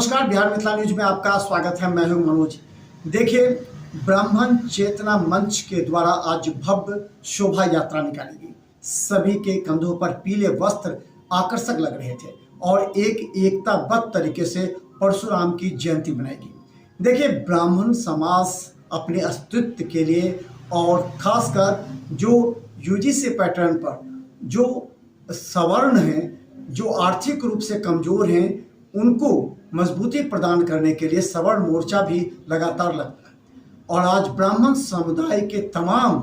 नमस्कार, बिहार मिथिला न्यूज में आपका स्वागत है। मैं हूं मनोज। देखिए, ब्राह्मण चेतना मंच के द्वारा आज भव्य शोभा यात्रा निकाली गई। सभी के कंधों पर पीले वस्त्र आकर्षक लग रहे थे और एक एकताबद्ध तरीके से परशुराम की जयंती मनाई गई। देखिए, ब्राह्मण समाज अपने अस्तित्व के लिए और खासकर जो यूजीसी पैटर्न पर जो सवर्ण हैं, जो आर्थिक रूप से कमजोर हैं, उनको मजबूती प्रदान करने के लिए सवर्ण मोर्चा भी लगातार लगता है। और आज ब्राह्मण समुदाय के तमाम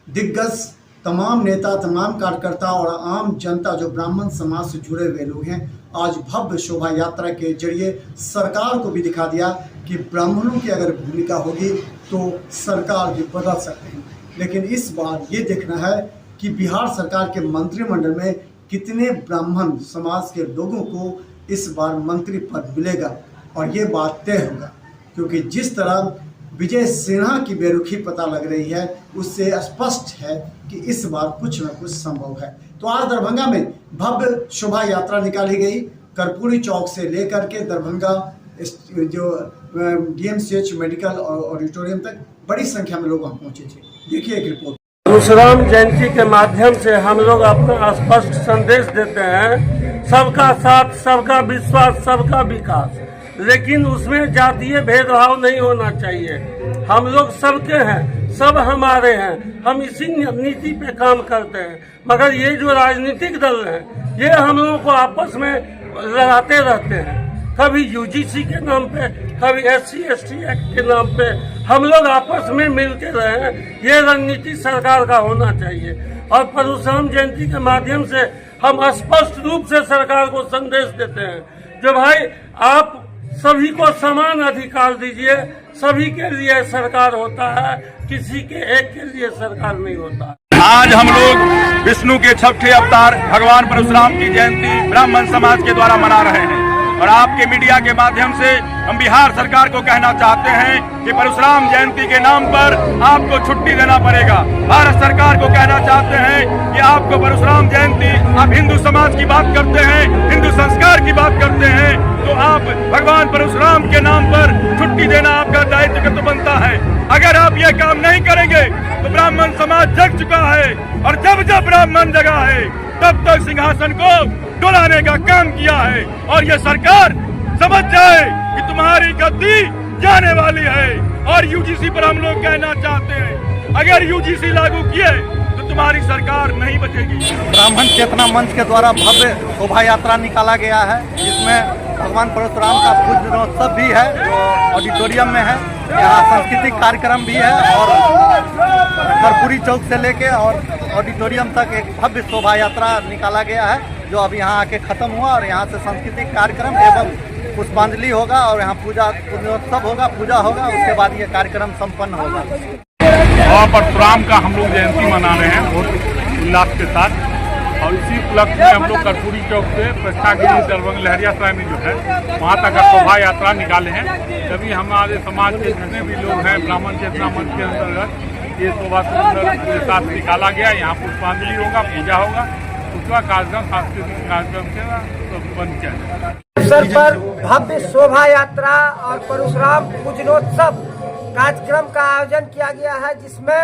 दिग्गज, तमाम नेता, तमाम कार्यकर्ता और आम जनता जो ब्राह्मण समाज से जुड़े हुए लोग हैं, आज भव्य शोभा यात्रा के जरिए सरकार को भी दिखा दिया कि ब्राह्मणों की अगर भूमिका होगी तो सरकार भी बदल सकते हैं। लेकिन इस बार ये देखना है कि बिहार सरकार के मंत्रिमंडल में कितने ब्राह्मण समाज के लोगों को इस बार मंत्री पद मिलेगा। और ये बात तय होगा, क्योंकि जिस तरह विजय सिन्हा की बेरुखी पता लग रही है, उससे स्पष्ट है कि इस बार कुछ न कुछ संभव है। तो आज दरभंगा में भव्य शोभा यात्रा निकाली गई। कर्पूरी चौक से लेकर के दरभंगा जो डीएमसीएच मेडिकल ऑडिटोरियम तक बड़ी संख्या में लोग वहाँ पहुंचे थे। देखिए एक रिपोर्ट। परशुराम जयंती के माध्यम से हम लोग अपना स्पष्ट संदेश देते हैं, सबका साथ, सबका विश्वास, सबका विकास, लेकिन उसमें जातीय भेदभाव नहीं होना चाहिए। हम लोग सबके हैं, सब हमारे हैं, हम इसी नीति पे काम करते हैं। मगर ये जो राजनीतिक दल हैं, ये हम लोगों को आपस में लड़ाते रहते हैं, कभी यूजीसी के नाम पे, कभी SC/ST एक्ट के नाम पे। हम लोग आपस में मिलके रहे, ये रणनीति सरकार का होना चाहिए। और परशुराम जयंती के माध्यम से हम स्पष्ट रूप से सरकार को संदेश देते हैं जो भाई आप सभी को समान अधिकार दीजिए। सभी के लिए सरकार होता है, किसी के एक के लिए सरकार नहीं होता। आज हम लोग विष्णु के छठे अवतार भगवान परशुराम की जयंती ब्राह्मण समाज के द्वारा मना रहे हैं। और आपके मीडिया के माध्यम से हम बिहार सरकार को कहना चाहते हैं कि परशुराम जयंती के नाम पर आपको छुट्टी देना पड़ेगा। भारत सरकार को कहना चाहते हैं कि आपको परशुराम जयंती, आप हिंदू समाज की बात करते हैं, हिंदू संस्कार की बात करते हैं, तो आप भगवान परशुराम के नाम पर छुट्टी देना आपका दायित्व तो बनता है। अगर आप ये काम नहीं करेंगे तो ब्राह्मण समाज जग चुका है, और जब जब ब्राह्मण जगा है तब तक सिंहासन को डुलाने का काम किया है। और ये सरकार समझ जाए कि तुम्हारी गद्दी जाने वाली है। और यूजीसी पर हम लोग कहना चाहते हैं, अगर यूजीसी लागू किए तो तुम्हारी सरकार नहीं बचेगी। ब्राह्मण चेतना मंच के द्वारा भव्य शोभा यात्रा निकाला गया है, जिसमें भगवान परशुराम का पूज्य दिनोत्सव भी है जो ऑडिटोरियम में है। यहाँ सांस्कृतिक कार्यक्रम भी है और कर्पूरी चौक से लेके और ऑडिटोरियम तक एक भव्य शोभा यात्रा निकाला गया है, जो अब यहाँ आके खत्म हुआ। और यहाँ से सांस्कृतिक कार्यक्रम एवं पुष्पांजलि होगा और यहाँ पूजोत्सव होगा, पूजा होगा। उसके बाद ये कार्यक्रम संपन्न होगा। और परशुराम का हम लोग जयंती मना रहे हैं बहुत उल्लास के साथ। और इसी उपलक्ष्य में हम लोग कर्पूरी चौक से प्रेक्षागिरी दरभंगा लहरियासराय में जो है वहाँ तक शोभा यात्रा निकाले हैं। तभी हमारे समाज के जितने भी लोग हैं ब्राह्मण चेतना मंच के अंतर्गत ये शोभा के साथ निकाला गया। यहाँ पुष्पांजलि होगा, पूजा होगा, उसका कार्यक्रम सांस्कृतिक कार्यक्रम से बंद किया जाएगा। अवसर पर भव्य शोभा यात्रा और परशुराम पूजनोत्सव कार्यक्रम का आयोजन किया गया है, जिसमें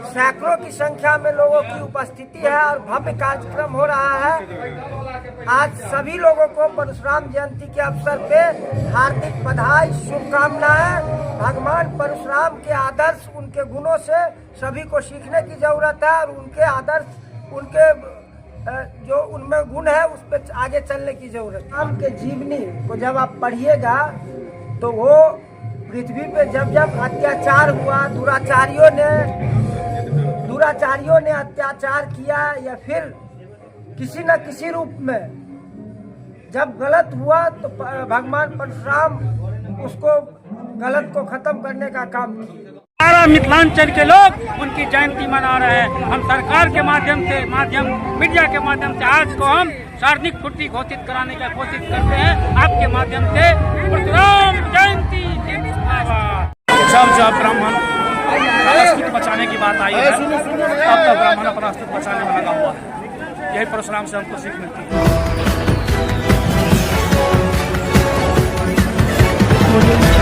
सैकड़ों की संख्या में लोगों की उपस्थिति है और भव्य कार्यक्रम हो रहा है। आज सभी लोगों को परशुराम जयंती के अवसर पे हार्दिक बधाई, शुभकामनाएं। भगवान परशुराम के आदर्श, उनके गुणों से सभी को सीखने की जरूरत है और उनके आदर्श, उनके जो उनमें गुण है उस पर आगे चलने की जरूरत है। राम के जीवनी को जब आप पढ़िएगा तो वो पृथ्वी पे जब जब अत्याचार हुआ, दुराचारियों ने अत्याचार किया, या फिर किसी न किसी रूप में जब गलत हुआ तो भगवान परशुराम उसको गलत को खत्म करने का काम किया। सारा मिथिलांचल के लोग उनकी जयंती मना रहे हैं। हम सरकार के मीडिया के माध्यम से आज को हम सार्वजनिक छुट्टी घोषित कराने की कोशिश करते हैं। आपके माध्यम से परशुराम जयंती जब ब्राह्मण अस्तित्व बचाने की बात आई है, तब तक ब्राह्मण अपना अस्तित्व बचाने में लगा हुआ है। यही परशुराम से हमको सीख मिलती है। ऑडियो